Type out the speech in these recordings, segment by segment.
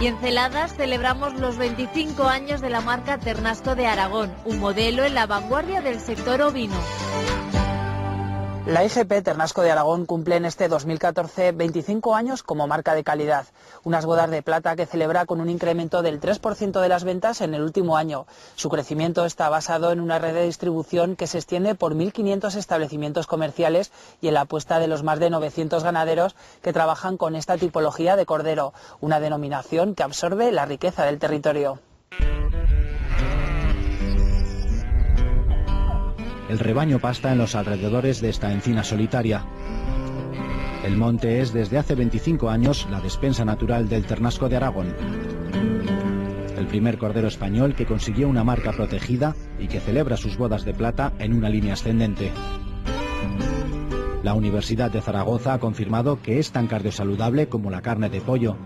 Y en Celadas celebramos los 25 años de la marca Ternasco de Aragón, un modelo en la vanguardia del sector ovino. La IGP Ternasco de Aragón cumple en este 2014 25 años como marca de calidad. Unas bodas de plata que celebra con un incremento del 3% de las ventas en el último año. Su crecimiento está basado en una red de distribución que se extiende por 1.500 establecimientos comerciales y en la apuesta de los más de 900 ganaderos que trabajan con esta tipología de cordero, una denominación que absorbe la riqueza del territorio. El rebaño pasta en los alrededores de esta encina solitaria. El monte es desde hace 25 años la despensa natural del Ternasco de Aragón. El primer cordero español que consiguió una marca protegida y que celebra sus bodas de plata en una línea ascendente. La Universidad de Zaragoza ha confirmado que es tan cardiosaludable como la carne de pollo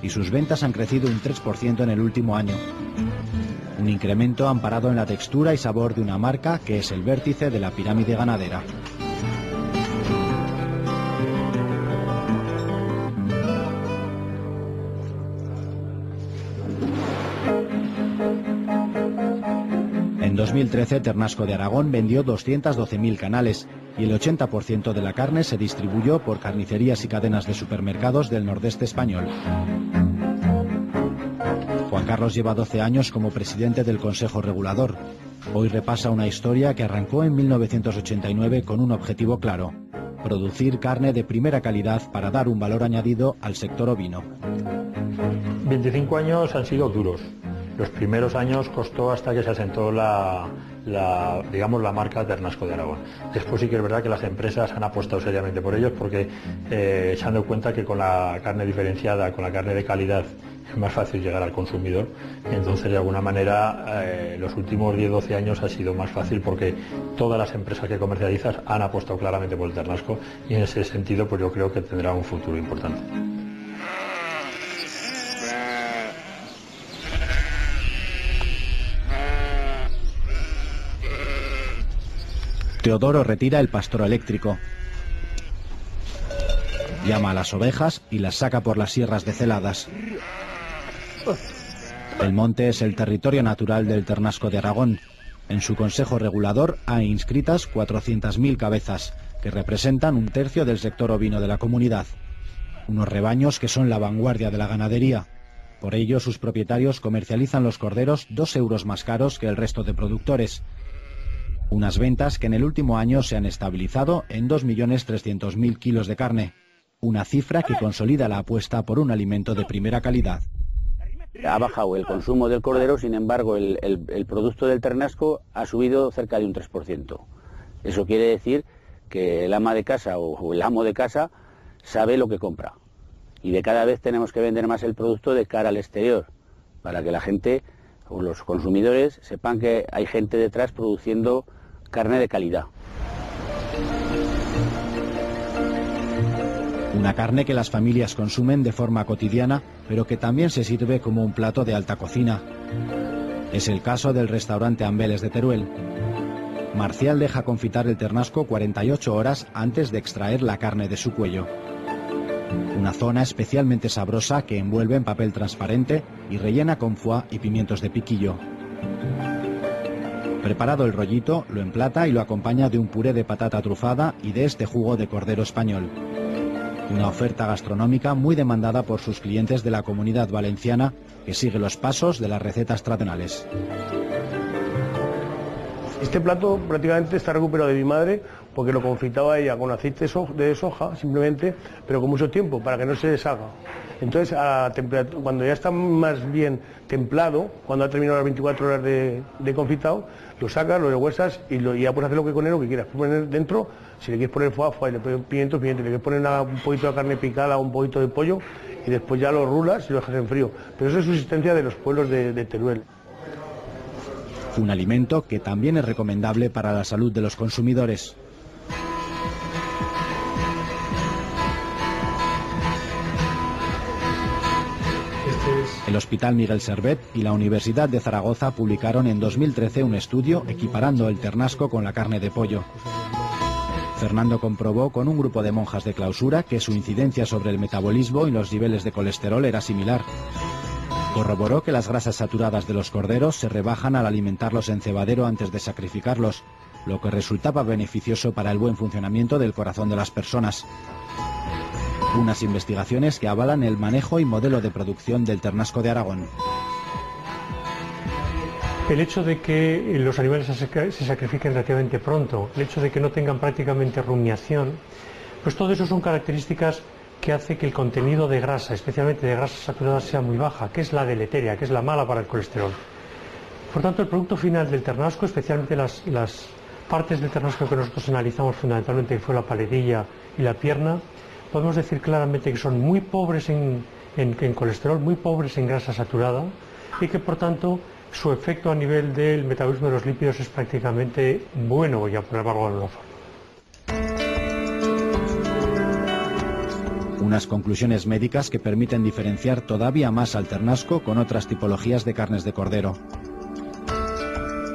y sus ventas han crecido un 3% en el último año. Un incremento amparado en la textura y sabor de una marca que es el vértice de la pirámide ganadera. En 2013, Ternasco de Aragón vendió 212.000 canales y el 80% de la carne se distribuyó por carnicerías y cadenas de supermercados del nordeste español. Juan Carlos lleva 12 años como presidente del Consejo Regulador. Hoy repasa una historia que arrancó en 1989 con un objetivo claro: producir carne de primera calidad para dar un valor añadido al sector ovino. 25 años han sido duros. Los primeros años costó hasta que se asentó la marca Ternasco de Aragón. Después sí que es verdad que las empresas han apostado seriamente por ellos porque se han dado cuenta que con la carne diferenciada, con la carne de calidad, es más fácil llegar al consumidor. Entonces, de alguna manera, los últimos 10-12 años ha sido más fácil porque todas las empresas que comercializan han apostado claramente por el Ternasco y en ese sentido pues yo creo que tendrá un futuro importante. Teodoro retira el pastoro eléctrico. Llama a las ovejas y las saca por las sierras de Celadas. El monte es el territorio natural del Ternasco de Aragón. En su consejo regulador hay inscritas 400.000 cabezas, que representan un tercio del sector ovino de la comunidad. Unos rebaños que son la vanguardia de la ganadería. Por ello, sus propietarios comercializan los corderos 2 euros más caros que el resto de productores. Unas ventas que en el último año se han estabilizado en 2.300.000 kilos de carne. Una cifra que consolida la apuesta por un alimento de primera calidad. Ha bajado el consumo del cordero, sin embargo el producto del ternasco ha subido cerca de un 3%. Eso quiere decir que el ama de casa o el amo de casa sabe lo que compra. Y de cada vez tenemos que vender más el producto de cara al exterior, para que la gente o los consumidores sepan que hay gente detrás produciendo carne de calidad. Una carne que las familias consumen de forma cotidiana, pero que también se sirve como un plato de alta cocina. Es el caso del restaurante Ambeles de Teruel. Marcial deja confitar el ternasco 48 horas antes de extraer la carne de su cuello. Una zona especialmente sabrosa que envuelve en papel transparente y rellena con foie y pimientos de piquillo. Preparado el rollito, lo emplata y lo acompaña de un puré de patata trufada y de este jugo de cordero español. Una oferta gastronómica muy demandada por sus clientes de la Comunidad Valenciana, que sigue los pasos de las recetas tradicionales. Este plato prácticamente está recuperado de mi madre porque lo confitaba ella con aceite de soja simplemente, pero con mucho tiempo para que no se deshaga. Entonces, cuando ya está más bien templado, cuando ha terminado las 24 horas de confitado, lo sacas, lo rehuesas y ya puedes hacer lo que con él, lo que quieras. Puedes poner dentro, si le quieres poner foie, le pones pimiento, le quieres poner un poquito de carne picada o un poquito de pollo y después ya lo rulas y lo dejas en frío. Pero eso es subsistencia de los pueblos de Teruel. Un alimento que también es recomendable para la salud de los consumidores. El Hospital Miguel Servet y la Universidad de Zaragoza publicaron en 2013 un estudio equiparando el ternasco con la carne de pollo. Fernando comprobó con un grupo de monjas de clausura que su incidencia sobre el metabolismo y los niveles de colesterol era similar. Corroboró que las grasas saturadas de los corderos se rebajan al alimentarlos en cebadero antes de sacrificarlos, lo que resultaba beneficioso para el buen funcionamiento del corazón de las personas. Unas investigaciones que avalan el manejo y modelo de producción del ternasco de Aragón. El hecho de que los animales se sacrifiquen relativamente pronto, el hecho de que no tengan prácticamente rumiación, pues todo eso son características que hace que el contenido de grasa, especialmente de grasas saturadas, sea muy baja, que es la deletérea, que es la mala para el colesterol. Por tanto, el producto final del ternasco, especialmente las partes del ternasco que nosotros analizamos fundamentalmente, que fue la paletilla y la pierna, podemos decir claramente que son muy pobres en colesterol, muy pobres en grasa saturada, y que por tanto su efecto a nivel del metabolismo de los lípidos es prácticamente bueno, voy a ponerlo de alguna forma. Unas conclusiones médicas que permiten diferenciar todavía más al ternasco con otras tipologías de carnes de cordero.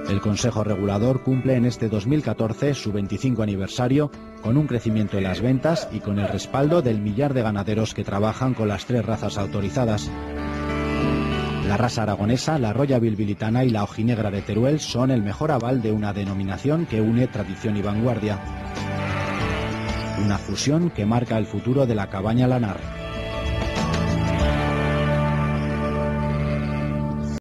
El Consejo Regulador cumple en este 2014 su 25 aniversario con un crecimiento en las ventas y con el respaldo del millar de ganaderos que trabajan con las 3 razas autorizadas. La raza aragonesa, la roya bilbilitana y la ojinegra de Teruel son el mejor aval de una denominación que une tradición y vanguardia. Una fusión que marca el futuro de la cabaña lanar.